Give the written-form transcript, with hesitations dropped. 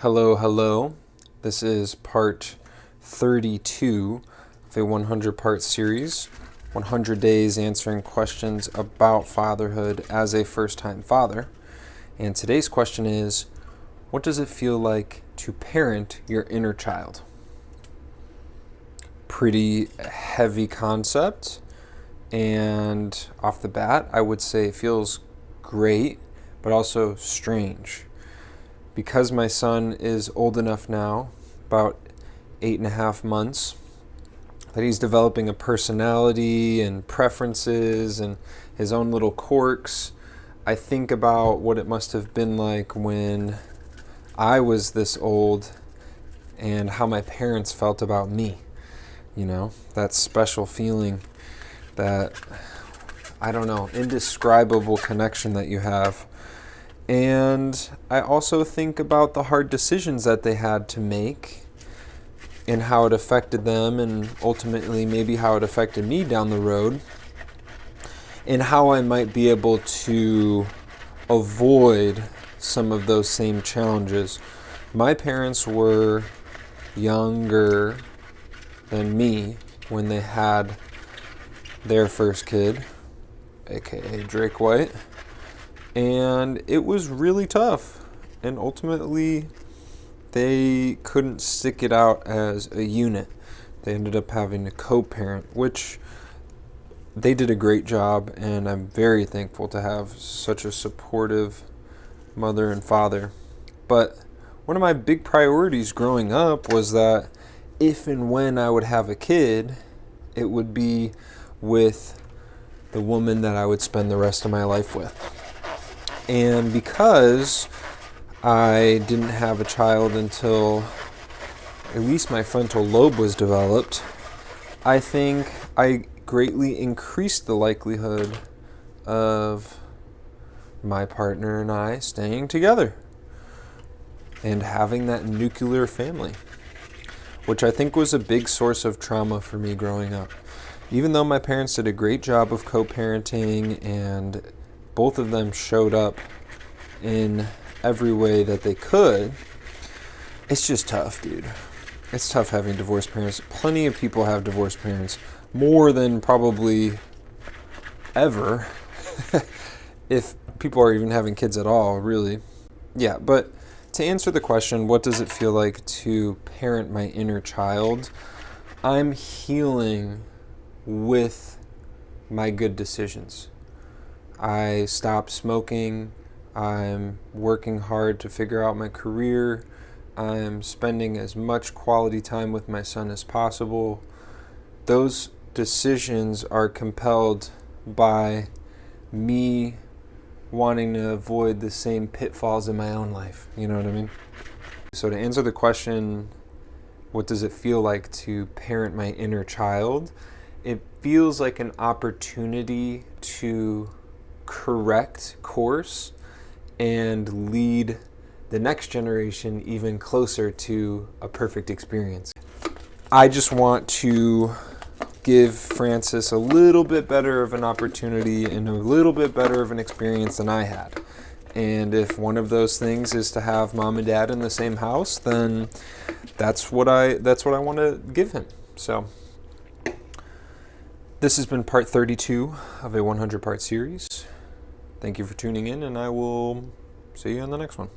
Hello, hello. This is part 32 of a 100-part series, 100 days answering questions about fatherhood as a first-time father. And today's question is, what does it feel like to parent your inner child? Pretty heavy concept, and off the bat, I would say it feels great, but also strange. Because my son is old enough now, about 8.5 months, that he's developing a personality and preferences and his own little quirks, I think about what it must have been like when I was this old and how my parents felt about me. You know, that special feeling, that, I don't know, indescribable connection that you have. And I also think about the hard decisions that they had to make and how it affected them, and ultimately maybe how it affected me down the road, and how I might be able to avoid some of those same challenges. My parents were younger than me when they had their first kid, aka Drake White. And it was really tough. And ultimately, they couldn't stick it out as a unit. They ended up having to co-parent, which they did a great job. And I'm very thankful to have such a supportive mother and father. But one of my big priorities growing up was that if and when I would have a kid, it would be with the woman that I would spend the rest of my life with. And because I didn't have a child until at least my frontal lobe was developed, I think I greatly increased the likelihood of my partner and I staying together and having that nuclear family, which I think was a big source of trauma for me growing up. Even though my parents did a great job of co-parenting and both of them showed up in every way that they could, it's just tough, dude. It's tough having divorced parents. Plenty of people have divorced parents, more than probably ever, if people are even having kids at all, really. Yeah, but to answer the question, what does it feel like to parent my inner child? I'm healing with my good decisions. I stopped smoking. I'm working hard to figure out my career. I'm spending as much quality time with my son as possible. Those decisions are compelled by me wanting to avoid the same pitfalls in my own life. You know what I mean? So to answer the question, what does it feel like to parent my inner child? It feels like an opportunity to correct course and lead the next generation even closer to a perfect experience. I just want to give Francis a little bit better of an opportunity and a little bit better of an experience than I had. And if one of those things is to have mom and dad in the same house, then that's what I want to give him. So this has been part 32 of a 100-part series. Thank you for tuning in, and I will see you on the next one.